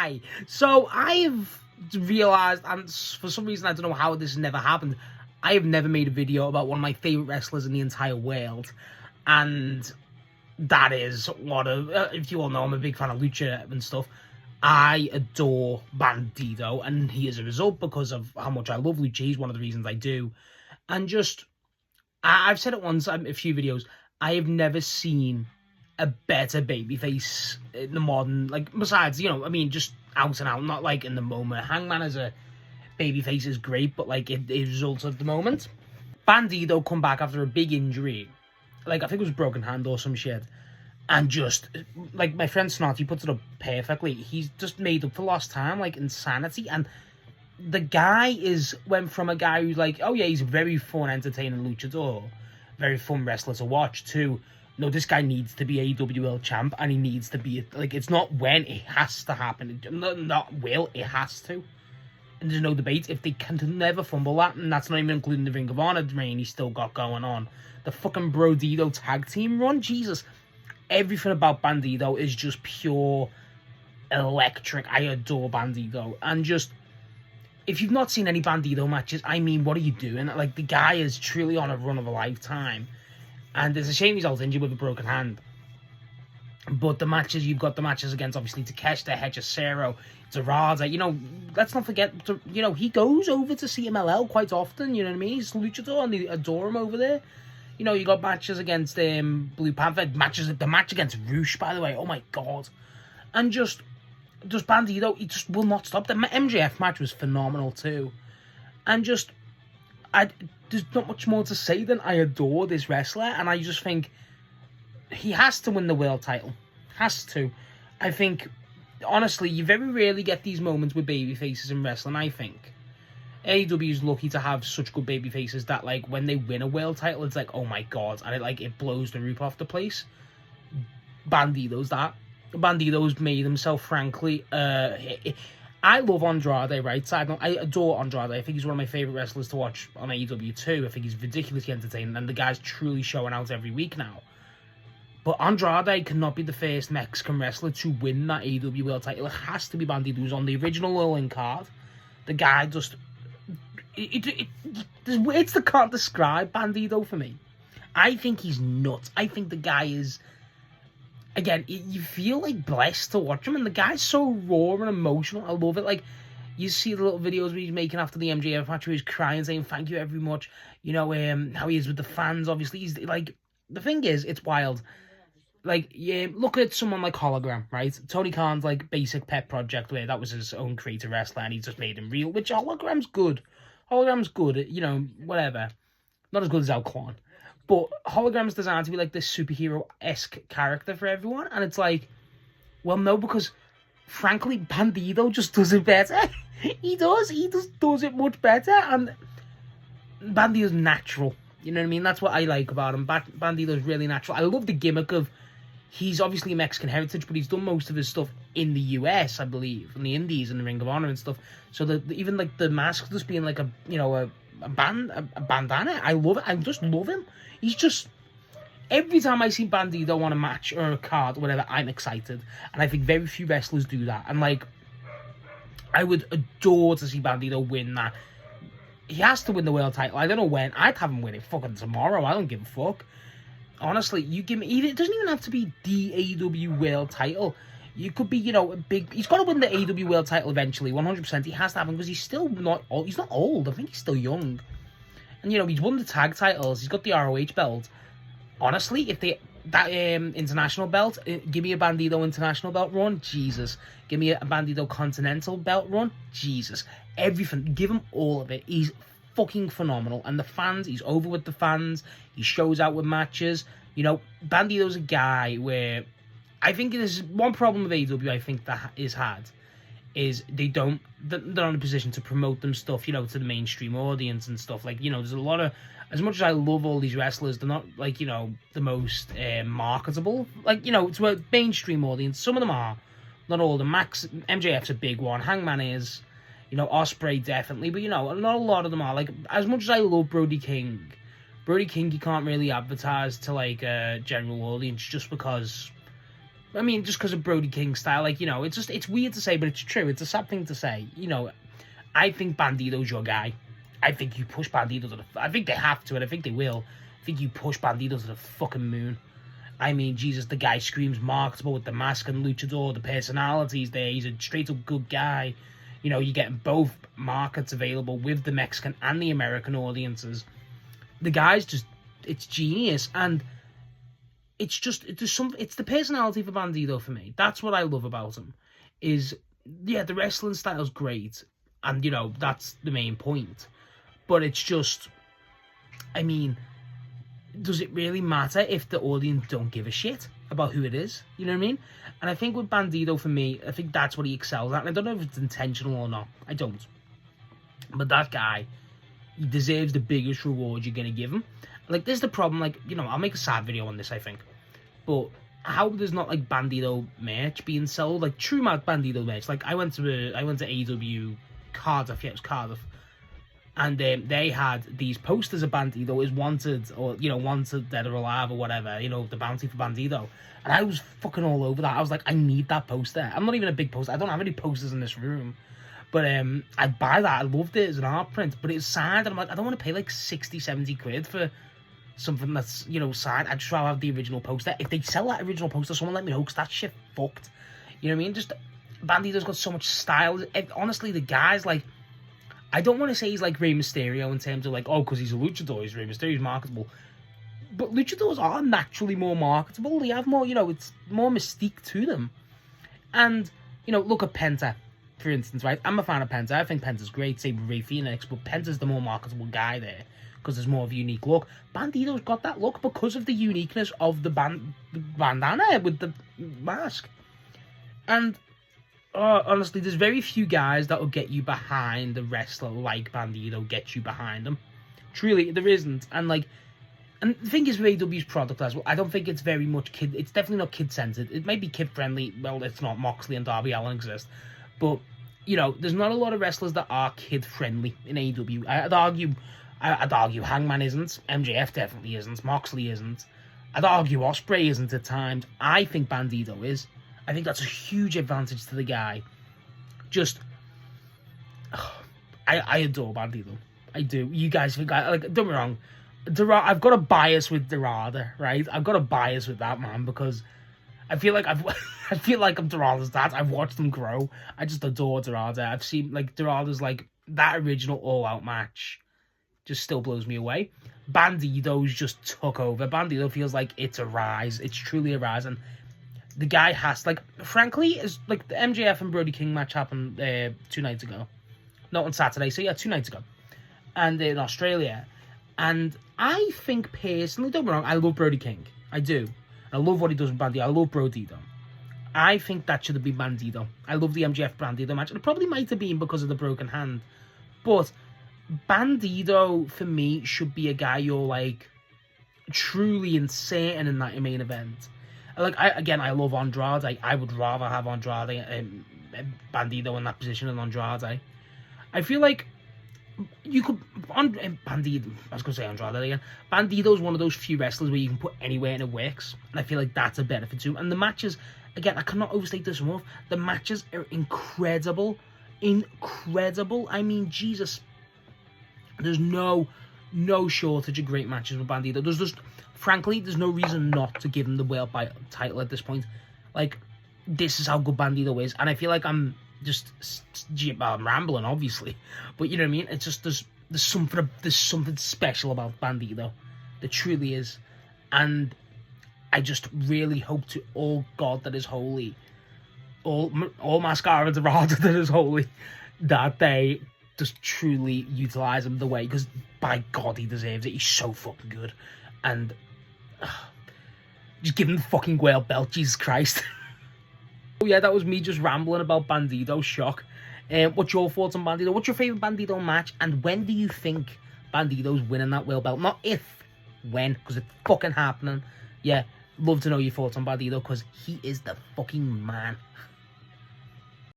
Hi. So I've realized, and for some reason I don't know how this has never happened, I have never made a video about one of my favorite wrestlers in the entire world, and that is one of, if you all know, I'm a big fan of Lucha and stuff. I adore Bandido, and he is a result because of how much I love Lucha. He's one of the reasons I do. And just, I've said it once in a few videos, I have never seen a better babyface in the modern, like, besides, you know, I mean, just out and out, not like in the moment. Hangman as a babyface is great, but like, it results of the moment. Bandido come back after a big injury, like, I think it was broken hand or some shit, and just, like, my friend Snot, he puts it up perfectly. He's just made up for lost time, like, insanity, and the guy went from a guy who's like, oh yeah, he's a very fun, entertaining luchador, very fun wrestler to watch, to, no, this guy needs to be AEW World Champ, and he needs to be, like, it's not when, it has to happen. Not will, it has to. And there's no debate. If they can never fumble that, and that's not even including the Ring of Honor reign he's still got going on. The fucking Bandido tag team run, Jesus. Everything about Bandido is just pure electric. I adore Bandido. And just, if you've not seen any Bandido matches, I mean, what are you doing? Like, the guy is truly on a run of a lifetime. And it's a shame he's out injured with a broken hand. But the matches, you've got the matches against, obviously, Takeshita, Hechicero, Dorada. You know, let's not forget, you know, he goes over to CMLL quite often, you know what I mean? He's a luchador, and they adore him over there. You know, you got matches against Blue Panther, the match against Roosh, by the way, oh my god. And just Bandido, he just will not stop. The MJF match was phenomenal too. And just, there's not much more to say than I adore this wrestler, and I just think he has to win the world title. Has to. I think, honestly, you very rarely get these moments with babyfaces in wrestling, I think. AEW is lucky to have such good babyfaces that, like, when they win a world title, it's like, oh my god, and it blows the roof off the place. Bandido's that. Bandido's made himself, frankly. I love Andrade, right? I adore Andrade. I think he's one of my favourite wrestlers to watch on AEW too. I think he's ridiculously entertaining, and the guy's truly showing out every week now. But Andrade cannot be the first Mexican wrestler to win that AEW world title. It has to be Bandido, who's on the original All-In card. The guy just... there's words that can't describe Bandido for me. I think he's nuts. I think the guy is... Again, you feel, like, blessed to watch him, and the guy's so raw and emotional. I love it. Like, you see the little videos where he's making after the MJF match where he's crying, saying thank you very much. You know, how he is with the fans, obviously. He's, like... The thing is, it's wild. Like, yeah, look at someone like Hologram, right? Tony Khan's, like, basic pet project where that was his own creative wrestler and he just made him real, which Hologram's good. Hologram's good, you know, whatever. Not as good as Alcon. But Hologram's designed to be, like, this superhero-esque character for everyone. And it's like, well, no, because, frankly, Bandido just does it better. He just does it much better. And Bandido's natural. You know what I mean? That's what I like about him. Bandido's really natural. I love the gimmick of, he's obviously Mexican heritage, but he's done most of his stuff in the US, I believe, in the Indies and the Ring of Honor and stuff. So even like the mask just being like a bandana, I love it. I just love him. He's just, every time I see Bandido on a match or a card or whatever, I'm excited. And I think very few wrestlers do that. And like, I would adore to see Bandido win that. He has to win the world title. I don't know when. I'd have him win it fucking tomorrow. I don't give a fuck. Honestly, you give me... It doesn't even have to be the AEW world title. You could be, you know, a big... He's got to win the AEW world title eventually, 100%. He has to have him because he's still not old. He's not old. I think he's still young. And, you know, he's won the tag titles. He's got the ROH belt. Honestly, if that international belt, give me a Bandido international belt run, Jesus. Give me a Bandido continental belt run, Jesus. Everything, give him all of it. He's fucking phenomenal. And the fans, he's over with the fans. He shows out with matches. You know, Bandido's a guy where I think there's one problem with AEW I think that is had is they're not in a position to promote them stuff, you know, to the mainstream audience and stuff. Like, you know, there's a lot of, as much as I love all these wrestlers, they're not, like, you know, the most marketable. Like, you know, to a mainstream audience, some of them are. Not all of them. MJF's a big one. Hangman is. You know, Ospreay definitely. But, you know, not a lot of them are. Like, as much as I love Brody King, you can't really advertise to, like, a general audience just because I mean, just because of Brody King's style, like, it's weird to say, but it's true. It's a sad thing to say. I think Bandido's your guy. I think you push Bandido to I think they have to, and I think they will. I think you push Bandido to the fucking moon. I mean, Jesus, the guy screams marketable with the mask and luchador, the personalities there. He's a straight-up good guy. You're getting both markets available with the Mexican and the American audiences. The guy's just, it's genius, and it's the personality for Bandido for me. That's what I love about him. The wrestling style's great, and that's the main point. But it's just, I mean, does it really matter if the audience don't give a shit about who it is? You know what I mean? And I think with Bandido, for me, I think that's what he excels at. And I don't know if it's intentional or not. I don't. But that guy, he deserves the biggest reward you're going to give him. Like, there's the problem, like, I'll make a sad video on this, I think. But how there's not, like, Bandido merch being sold? Like, true Bandido merch. Like, I went to AEW Cardiff, yeah, it was Cardiff. And they had these posters of Bandido is wanted, or, wanted, dead or alive, or whatever, the bounty for Bandido. And I was fucking all over that. I was like, I need that poster. I'm not even a big poster. I don't have any posters in this room. But I'd buy that. I loved it as an art print. But it's signed, and I'm like, I don't want to pay like 60, 70 quid for something that's, signed. I'd just rather have the original poster. If they sell that original poster, someone let me know, because that shit fucked. You know what I mean? Just, Bandido's got so much style. Honestly, the guy's like, I don't want to say he's like Rey Mysterio in terms of like, oh, because he's a luchador, he's Rey Mysterio, he's marketable. But luchadors are naturally more marketable. They have more, it's more mystique to them. And, look at Penta, for instance, right? I'm a fan of Penta. I think Penta's great, same with Rey Fenix, but Penta's the more marketable guy there because there's more of a unique look. Bandido's got that look because of the uniqueness of the bandana with the mask. And honestly, there's very few guys that will get you behind a wrestler like Bandido, get you behind him. Truly, there isn't. And the thing is with AW's product as well, I don't think it's very much it's definitely not kid-centered. It may be kid-friendly, well, it's not. Moxley and Darby Allin exist. But, there's not a lot of wrestlers that are kid-friendly in AW. I'd argue Hangman isn't, MJF definitely isn't, Moxley isn't. I'd argue Ospreay isn't at times. I think Bandido is. I think that's a huge advantage to the guy. Just, I adore Bandido. I do. You guys think, don't get me wrong, I've got a bias with Dorada, right? I've got a bias with that man because I feel like I feel like I'm Dorada's dad. I've watched him grow. I just adore Dorada. I've seen Dorada's that original All Out match just still blows me away. Bandido's just took over. Bandido feels like it's a rise. It's truly a rise, and the guy has, frankly, is the MJF and Brody King match happened 2 nights ago. Not on Saturday, so yeah, 2 nights ago. And in Australia. And I think personally, don't get me wrong, I love Brody King. I do. I love what he does with Bandido. I love Brodido. I think that should have been Bandido. I love the MJF Bandido match. And it probably might have been because of the broken hand. But Bandido, for me, should be a guy you're, truly insane in that main event. I love Andrade. I would rather have Andrade and Bandido in that position than Andrade. I feel like you could... Bandido... I was going to say Andrade again. Bandido's one of those few wrestlers where you can put anywhere and it works. And I feel like that's a benefit too. And the matches... Again, I cannot overstate this enough. The matches are incredible. Incredible. I mean, Jesus. There's no shortage of great matches with Bandido. There's just... Frankly, there's no reason not to give him the world title at this point. This is how good Bandido is. And I feel like I'm rambling, obviously. But you know what I mean? It's just, there's something special about Bandido. There truly is. And I just really hope to all God that is holy, all Mascara Dorada that is holy, that they just truly utilize him the way, because by God, he deserves it. He's so fucking good. And just give him the fucking world belt, Jesus Christ. Oh yeah, that was me just rambling about Bandido. Shock. What's your thoughts on Bandido? What's your favourite Bandido match? And when do you think Bandido's winning that world belt? Not if, when, because it's fucking happening. Yeah, love to know your thoughts on Bandido, because he is the fucking man.